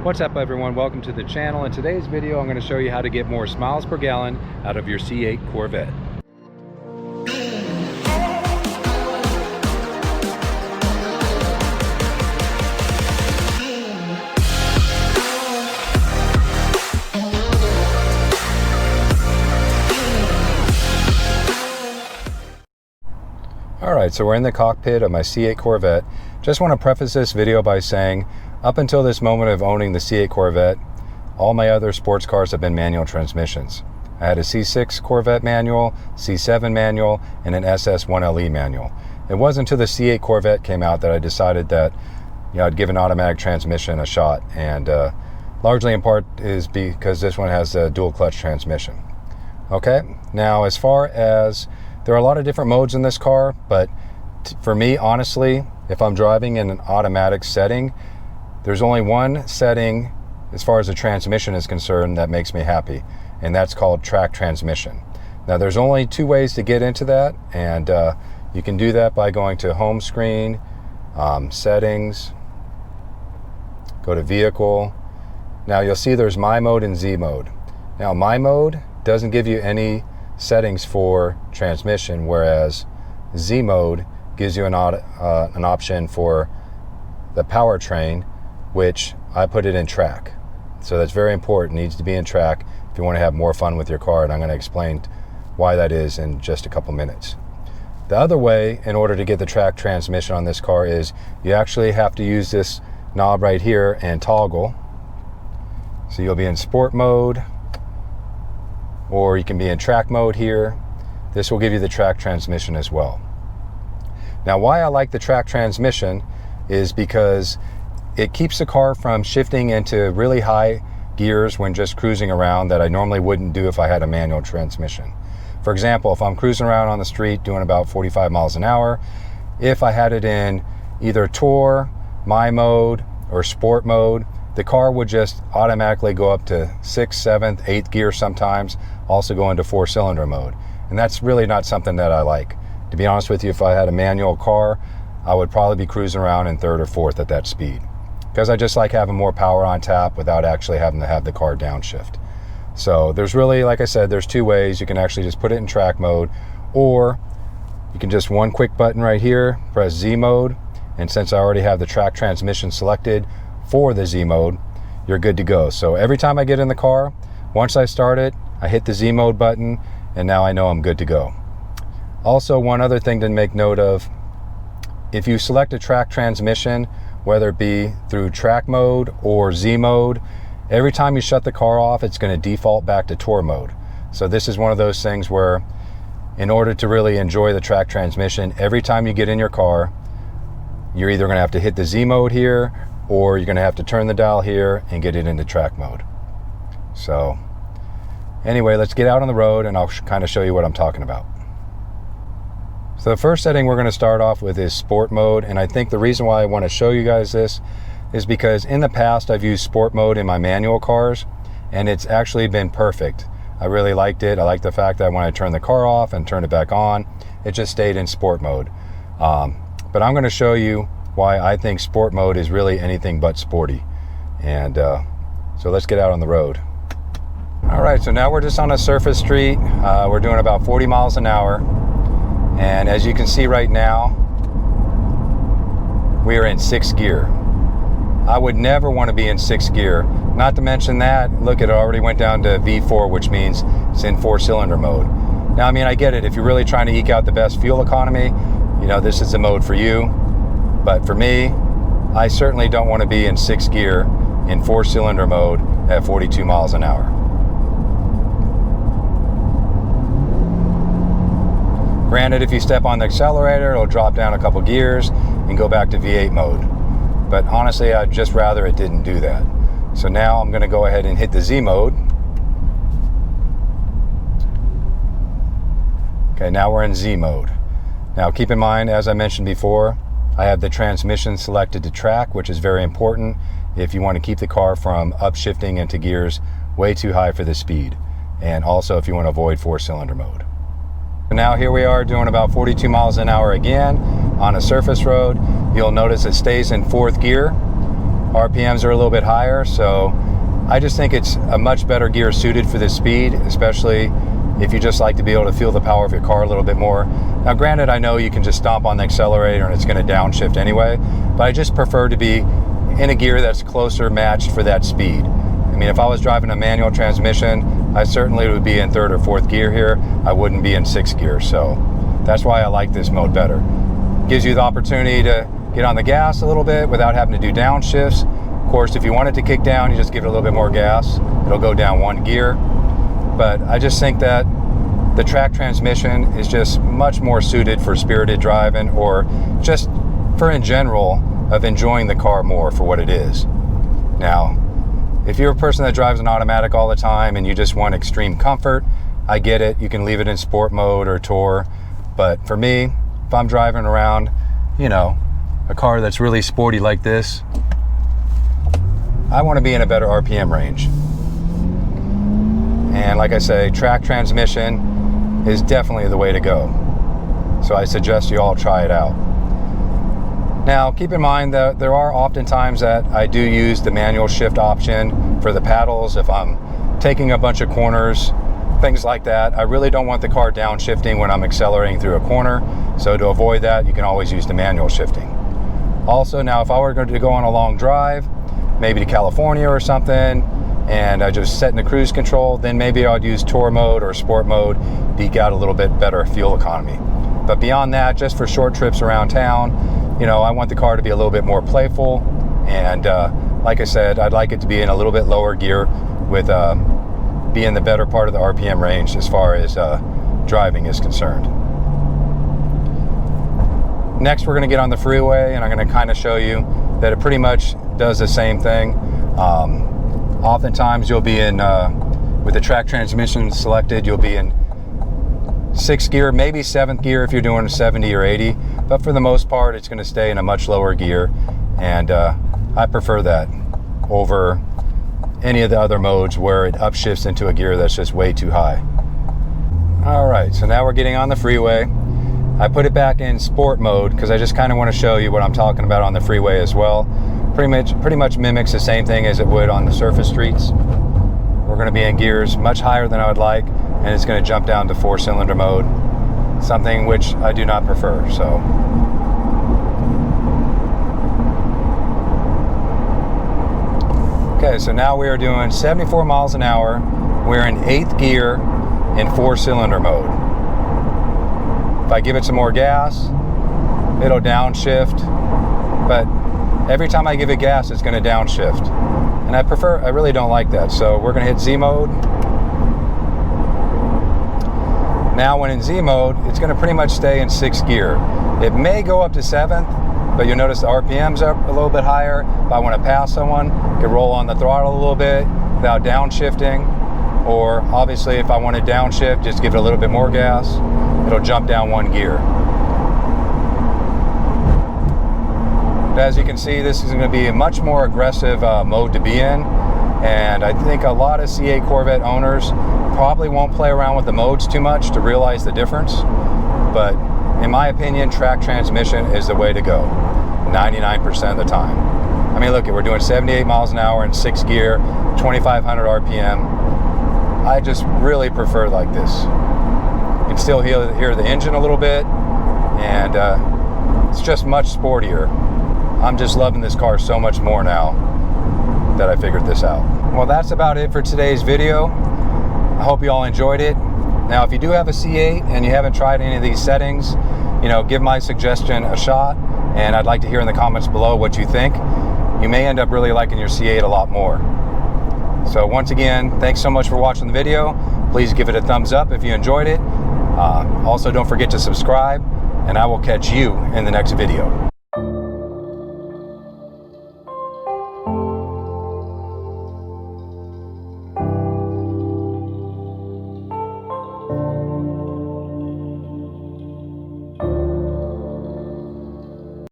What's up everyone, welcome to the channel. In today's video I'm going to show you how to get more miles per gallon out of your C8 Corvette. Alright, so we're in the cockpit of my C8 Corvette. Just want to preface this video by saying, up until this moment of owning the C8 Corvette, all my other sports cars have been manual transmissions. I had a C6 Corvette manual, C7 manual, and an SS1LE manual. It wasn't until the C8 Corvette came out that I decided that I'd give an automatic transmission a shot, and largely in part is because this one has a dual clutch transmission. Okay, now as far as, there are a lot of different modes in this car, but for me, honestly, if I'm driving in an automatic setting, there's only one setting as far as the transmission is concerned that makes me happy, and that's called track transmission. Now there's only two ways to get into that, and you can do that by going to home screen, settings, go to vehicle. Now you'll see there's my mode and Z mode. Now my mode doesn't give you any settings for transmission, whereas Z mode gives you an option for the powertrain, which I put it in track. So that's very important, it needs to be in track if you want to have more fun with your car, and I'm going to explain why that is in just a couple minutes. The other way, in order to get the track transmission on this car, is you actually have to use this knob right here and toggle. So you'll be in sport mode, or you can be in track mode here. This will give you the track transmission as well. Now why I like the track transmission is because it keeps the car from shifting into really high gears when just cruising around that I normally wouldn't do if I had a manual transmission. For example, if I'm cruising around on the street doing about 45 miles an hour, if I had it in either Tour, My Mode, or Sport Mode, the car would just automatically go up to 6th, 7th, 8th gear sometimes, also go into 4-cylinder mode. And that's really not something that I like. To be honest with you, if I had a manual car, I would probably be cruising around in 3rd or 4th at that speed, because I just like having more power on tap without actually having to have the car downshift. So there's really, like I said, there's two ways. You can actually just put it in track mode, or you can just one quick button right here, press Z mode, and since I already have the track transmission selected for the Z mode, you're good to go. So every time I get in the car, once I start it, I hit the Z mode button, and now I know I'm good to go. Also, one other thing to make note of, if you select a track transmission, whether it be through track mode or Z mode, every time you shut the car off, it's going to default back to Tour mode. So this is one of those things where, in order to really enjoy the track transmission, every time you get in your car, you're either going to have to hit the Z mode here, or you're going to have to turn the dial here and get it into track mode. So anyway, let's get out on the road and I'll kind of show you what I'm talking about. So the first setting we're going to start off with is sport mode, and I think the reason why I want to show you guys this is because in the past I've used sport mode in my manual cars, and it's actually been perfect. I really liked it. I like the fact that when I turned the car off and turned it back on, it just stayed in sport mode. But I'm going to show you why I think sport mode is really anything but sporty. And so let's get out on the road. Alright, so now we're just on a surface street. We're doing about 40 miles an hour. And as you can see right now, we are in 6th gear. I would never want to be in 6th gear. Not to mention that, look, it already went down to V4, which means it's in 4-cylinder mode. Now, I mean, I get it. If you're really trying to eke out the best fuel economy, this is the mode for you. But for me, I certainly don't want to be in 6th gear in 4-cylinder mode at 42 miles an hour. Granted, if you step on the accelerator, it'll drop down a couple gears and go back to V8 mode. But honestly, I'd just rather it didn't do that. So now I'm going to go ahead and hit the Z mode. Okay, now we're in Z mode. Now keep in mind, as I mentioned before, I have the transmission selected to track, which is very important if you want to keep the car from upshifting into gears way too high for the speed. And also if you want to avoid 4-cylinder mode. Now here we are doing about 42 miles an hour again on a surface road. You'll notice it stays in 4th gear. RPMs are a little bit higher, so I just think it's a much better gear suited for this speed, especially if you just like to be able to feel the power of your car a little bit more. Now granted, I know you can just stomp on the accelerator and it's going to downshift anyway, but I just prefer to be in a gear that's closer matched for that speed. I mean, if I was driving a manual transmission, I certainly would be in 3rd or 4th gear here. I wouldn't be in 6th gear, so that's why I like this mode better. Gives you the opportunity to get on the gas a little bit without having to do downshifts. Of course, if you want it to kick down, you just give it a little bit more gas. It'll go down 1 gear. But I just think that the track transmission is just much more suited for spirited driving, or just for in general of enjoying the car more for what it is. Now, if you're a person that drives an automatic all the time and you just want extreme comfort, I get it. You can leave it in sport mode or tour. But for me, if I'm driving around, you know, a car that's really sporty like this, I want to be in a better RPM range. And like I say, track transmission is definitely the way to go. So I suggest you all try it out. Now, keep in mind that there are often times that I do use the manual shift option for the paddles if I'm taking a bunch of corners, things like that. I really don't want the car downshifting when I'm accelerating through a corner. So to avoid that, you can always use the manual shifting. Also, now if I were going to go on a long drive, maybe to California or something, and I just set in the cruise control, then maybe I'd use tour mode or sport mode to eke out a little bit better fuel economy. But beyond that, just for short trips around town, you know, I want the car to be a little bit more playful. And like I said, I'd like it to be in a little bit lower gear with being the better part of the RPM range as far as driving is concerned. Next, we're going to get on the freeway, and I'm going to kind of show you that it pretty much does the same thing. Oftentimes you'll be in, with the track transmission selected, you'll be in 6th gear, maybe 7th gear if you're doing 70 or 80, but for the most part it's going to stay in a much lower gear, and I prefer that over any of the other modes where it upshifts into a gear that's just way too high. Alright, so now we're getting on the freeway. I put it back in sport mode because I just kind of want to show you what I'm talking about on the freeway as well. Pretty much mimics the same thing as it would on the surface streets. We're going to be in gears much higher than I would like, and it's going to jump down to 4-cylinder mode, something which I do not prefer. So okay, so now we are doing 74 miles an hour. We're in 8th gear in 4-cylinder mode. If I give it some more gas, it'll downshift, but every time I give it gas, it's going to downshift. And I really don't like that. So we're going to hit Z mode. Now when in Z mode, it's going to pretty much stay in 6th gear. It may go up to 7th, but you'll notice the RPM's up a little bit higher. If I want to pass someone, I can roll on the throttle a little bit without downshifting. Or obviously if I want to downshift, just give it a little bit more gas. It'll jump down 1 gear. But as you can see, this is going to be a much more aggressive mode to be in, and I think a lot of C8 Corvette owners probably won't play around with the modes too much to realize the difference, but in my opinion, track transmission is the way to go 99% of the time. I mean, look, we're doing 78 miles an hour in 6th gear, 2,500 RPM. I just really prefer like this. You can still hear the engine a little bit, and it's just much sportier. I'm just loving this car so much more now that I figured this out. Well, that's about it for today's video. I hope you all enjoyed it. Now, if you do have a C8 and you haven't tried any of these settings, you know, give my suggestion a shot, and I'd like to hear in the comments below what you think. You may end up really liking your C8 a lot more. So once again, thanks so much for watching the video. Please give it a thumbs up if you enjoyed it. Also, don't forget to subscribe, and I will catch you in the next video.